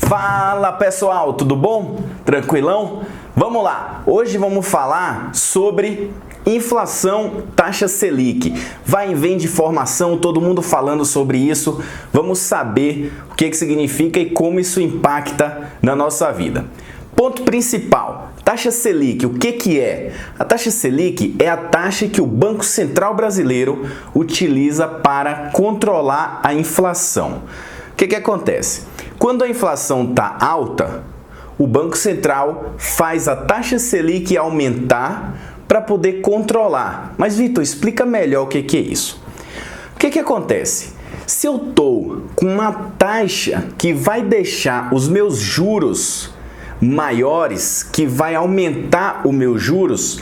Fala pessoal, tudo bom? Tranquilão? Vamos lá! Hoje vamos falar sobre inflação, taxa Selic. Vai e vem de informação, todo mundo falando sobre isso. Vamos saber o que significa e como isso impacta na nossa vida. Ponto principal, taxa Selic, o que é? A taxa Selic é a taxa que o Banco Central Brasileiro utiliza para controlar a inflação. O que acontece? Quando a inflação está alta, o Banco Central faz a taxa Selic aumentar para poder controlar. Mas, Vitor, explica melhor o que é isso. O que acontece? Se eu estou com uma taxa que vai deixar os meus juros maiores, que vai aumentar os meus juros,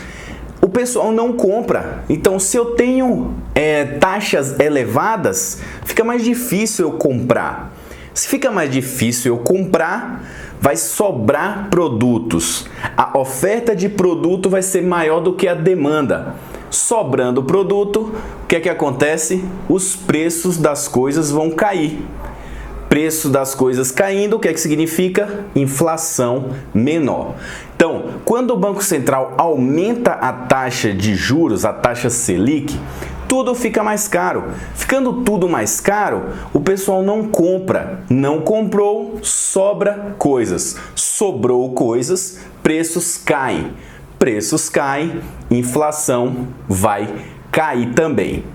o pessoal não compra. Então, se eu tenho taxas elevadas, fica mais difícil eu comprar. Se fica mais difícil eu comprar, vai sobrar produtos. A oferta de produto vai ser maior do que a demanda. Sobrando produto, o que acontece? Os preços das coisas vão cair. Preço das coisas caindo, o que significa? Inflação menor. Então, quando o Banco Central aumenta a taxa de juros, a taxa Selic, tudo fica mais caro. Ficando tudo mais caro, o pessoal não compra. Não comprou, sobra coisas. Sobrou coisas, preços caem. Preços caem, inflação vai cair também.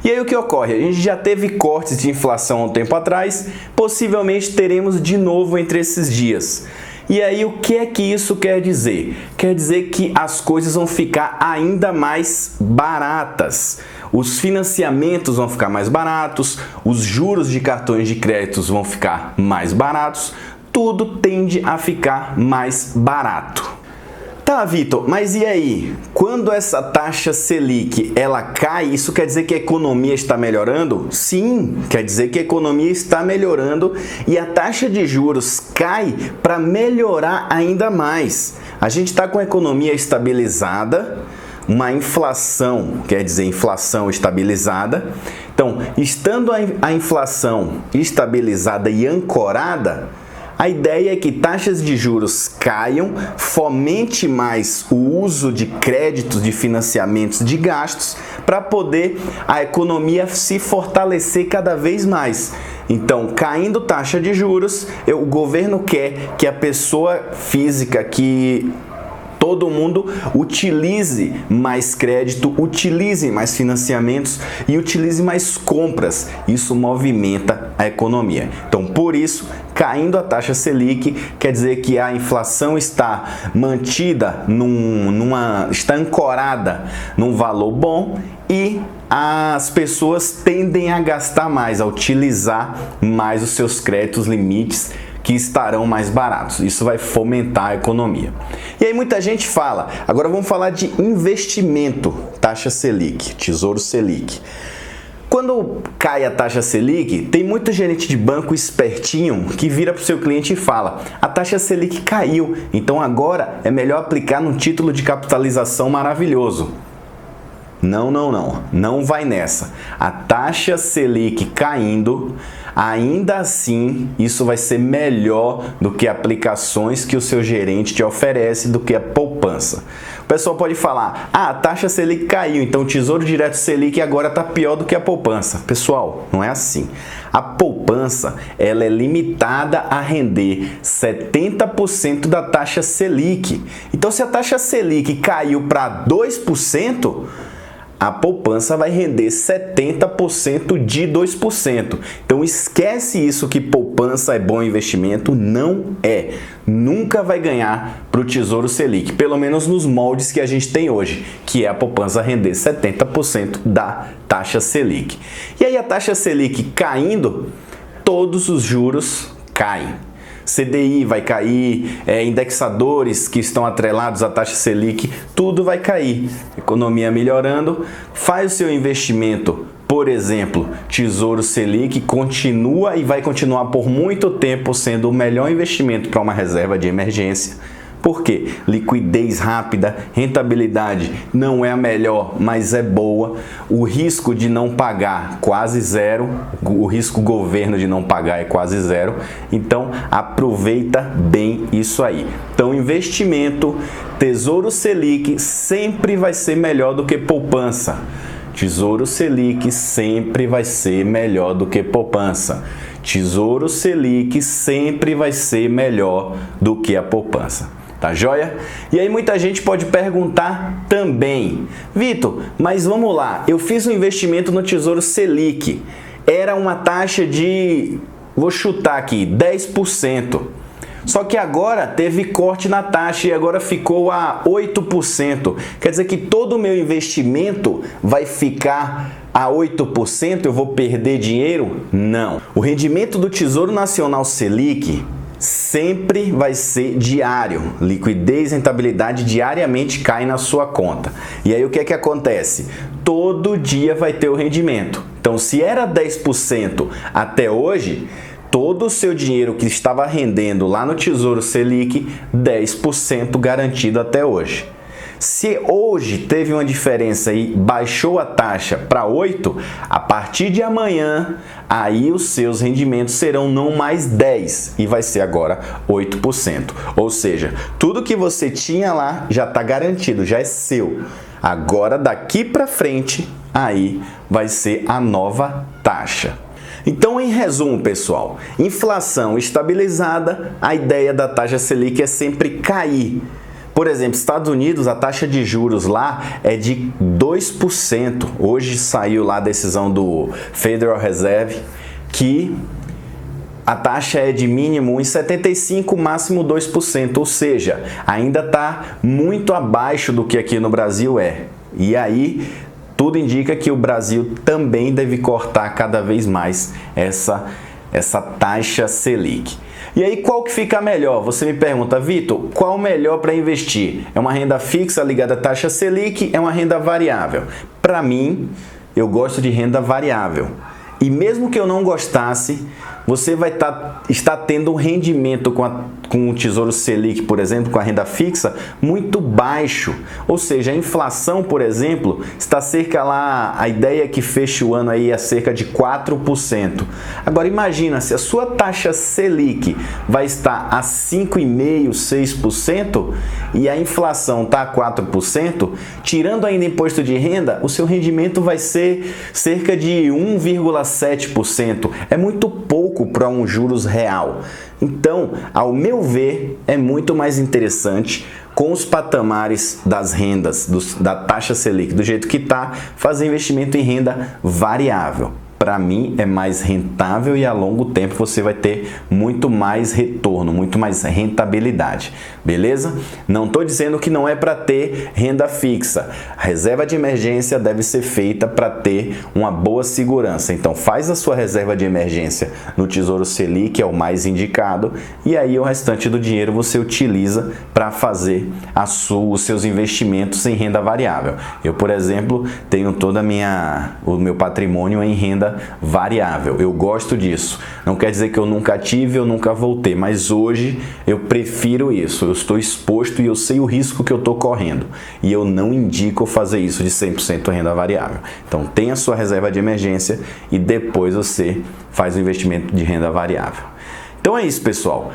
E aí o que ocorre? A gente já teve cortes de inflação há um tempo atrás, possivelmente teremos de novo entre esses dias. E aí o que isso quer dizer? Quer dizer que as coisas vão ficar ainda mais baratas. Os financiamentos vão ficar mais baratos, os juros de cartões de créditos vão ficar mais baratos, tudo tende a ficar mais barato. Tá, Vitor, mas e aí? Quando essa taxa Selic ela cai, isso quer dizer que a economia está melhorando? Sim, quer dizer que a economia está melhorando e a taxa de juros cai para melhorar ainda mais. A gente está com a economia estabilizada, uma inflação, quer dizer inflação estabilizada. Então, estando a inflação estabilizada e ancorada, a ideia é que taxas de juros caiam, fomente mais o uso de créditos, de financiamentos, de gastos, para poder a economia se fortalecer cada vez mais. Então, caindo taxa de juros, o governo quer que a pessoa física, que todo mundo utilize mais crédito, utilize mais financiamentos e utilize mais compras. Isso movimenta a economia. Então, por isso, caindo a taxa Selic, quer dizer que a inflação está mantida, está ancorada num valor bom e as pessoas tendem a gastar mais, a utilizar mais os seus créditos limites, que estarão mais baratos. Isso vai fomentar a economia. E aí muita gente fala, agora vamos falar de investimento, taxa Selic, Tesouro Selic. Quando cai a taxa Selic, tem muito gerente de banco espertinho que vira para o seu cliente e fala, a taxa Selic caiu, então agora é melhor aplicar num título de capitalização maravilhoso. Não vai nessa. A taxa Selic caindo, ainda assim, isso vai ser melhor do que aplicações que o seu gerente te oferece, do que a poupança. O pessoal pode falar, a taxa Selic caiu, então o Tesouro Direto Selic agora está pior do que a poupança. Pessoal, não é assim. A poupança, ela é limitada a render 70% da taxa Selic. Então, se a taxa Selic caiu para 2%, a poupança vai render 70% de 2%. Então esquece isso que poupança é bom investimento, não é. Nunca vai ganhar para o Tesouro Selic, pelo menos nos moldes que a gente tem hoje, que é a poupança render 70% da taxa Selic. E aí a taxa Selic caindo, todos os juros caem. CDI vai cair, indexadores que estão atrelados à taxa Selic, tudo vai cair. Economia melhorando, faz o seu investimento, por exemplo, Tesouro Selic, continua e vai continuar por muito tempo sendo o melhor investimento para uma reserva de emergência. Por quê? Liquidez rápida, rentabilidade não é a melhor, mas é boa. O risco de não pagar quase zero, o risco governo de não pagar é quase zero. Então aproveita bem isso aí. Então investimento, Tesouro Selic sempre vai ser melhor do que poupança. Tesouro Selic sempre vai ser melhor do que poupança. Tesouro Selic sempre vai ser melhor do que a poupança. Tá joia? E aí muita gente pode perguntar também: Vitor, mas vamos lá, eu fiz um investimento no Tesouro Selic, era uma taxa de, vou chutar aqui, 10%. Só que agora teve corte na taxa e agora ficou a 8%. Quer dizer que todo o meu investimento vai ficar a 8%? Eu vou perder dinheiro? Não. O rendimento do Tesouro Nacional Selic sempre vai ser diário. Liquidez e rentabilidade diariamente cai na sua conta. E aí o que é que acontece? Todo dia vai ter o rendimento. Então, se era 10% até hoje, todo o seu dinheiro que estava rendendo lá no Tesouro Selic, 10% garantido até hoje. Se hoje teve uma diferença e baixou a taxa para 8%, a partir de amanhã, aí os seus rendimentos serão não mais 10% e vai ser agora 8%. Ou seja, tudo que você tinha lá já está garantido, já é seu. Agora, daqui para frente, aí vai ser a nova taxa. Então, em resumo, pessoal, inflação estabilizada, a ideia da taxa Selic é sempre cair. Por exemplo, Estados Unidos, a taxa de juros lá é de 2%. Hoje saiu lá a decisão do Federal Reserve que a taxa é de mínimo 1,75%, máximo 2%. Ou seja, ainda está muito abaixo do que aqui no Brasil é. E aí, tudo indica que o Brasil também deve cortar cada vez mais essa taxa Selic. E aí, qual que fica melhor? Você me pergunta, Vitor, qual o melhor para investir? É uma renda fixa ligada à taxa Selic? É uma renda variável? Para mim, eu gosto de renda variável. E mesmo que eu não gostasse, você vai estar tendo um rendimento com o Tesouro Selic, por exemplo, com a renda fixa, muito baixo. Ou seja, a inflação, por exemplo, está cerca lá, a ideia é que feche o ano aí a cerca de 4%. Agora imagina, se a sua taxa Selic vai estar a 5,5%, 6% e a inflação está a 4%, tirando ainda imposto de renda, o seu rendimento vai ser cerca de 1,7%. É muito pouco para um juros real. Então, ao meu ver, é muito mais interessante com os patamares das rendas, da taxa Selic, do jeito que está, fazer investimento em renda variável. Para mim, é mais rentável e a longo tempo você vai ter muito mais retorno, muito mais rentabilidade, beleza? Não estou dizendo que não é para ter renda fixa. A reserva de emergência deve ser feita para ter uma boa segurança. Então, faz a sua reserva de emergência no Tesouro Selic, é o mais indicado, e aí o restante do dinheiro você utiliza para fazer os seus investimentos em renda variável. Eu, por exemplo, tenho todo o meu patrimônio em renda variável. Eu gosto disso. Não quer dizer que eu nunca tive, eu nunca voltei, mas hoje eu prefiro isso. Eu estou exposto e eu sei o risco que eu estou correndo. E eu não indico fazer isso de 100% renda variável. Então, tenha a sua reserva de emergência e depois você faz o investimento de renda variável. Então é isso, pessoal.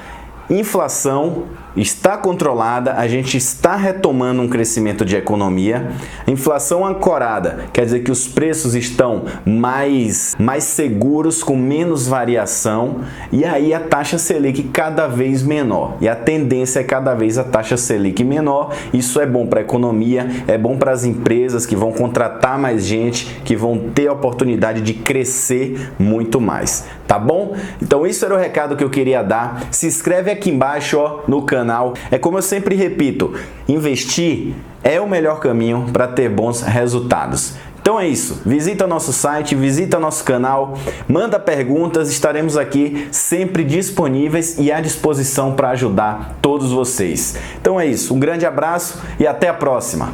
Inflação está controlada, a gente está retomando um crescimento de economia. Inflação ancorada quer dizer que os preços estão mais seguros, com menos variação, e aí a taxa Selic cada vez menor. E a tendência é cada vez a taxa Selic menor. Isso é bom para a economia, é bom para as empresas que vão contratar mais gente, que vão ter a oportunidade de crescer muito mais. Tá bom? Então isso era o recado que eu queria dar. Se inscreve aqui embaixo, ó, no canal. É como eu sempre repito, investir é o melhor caminho para ter bons resultados. Então é isso, visita nosso site, visita nosso canal, manda perguntas, estaremos aqui sempre disponíveis e à disposição para ajudar todos vocês. Então é isso, um grande abraço e até a próxima!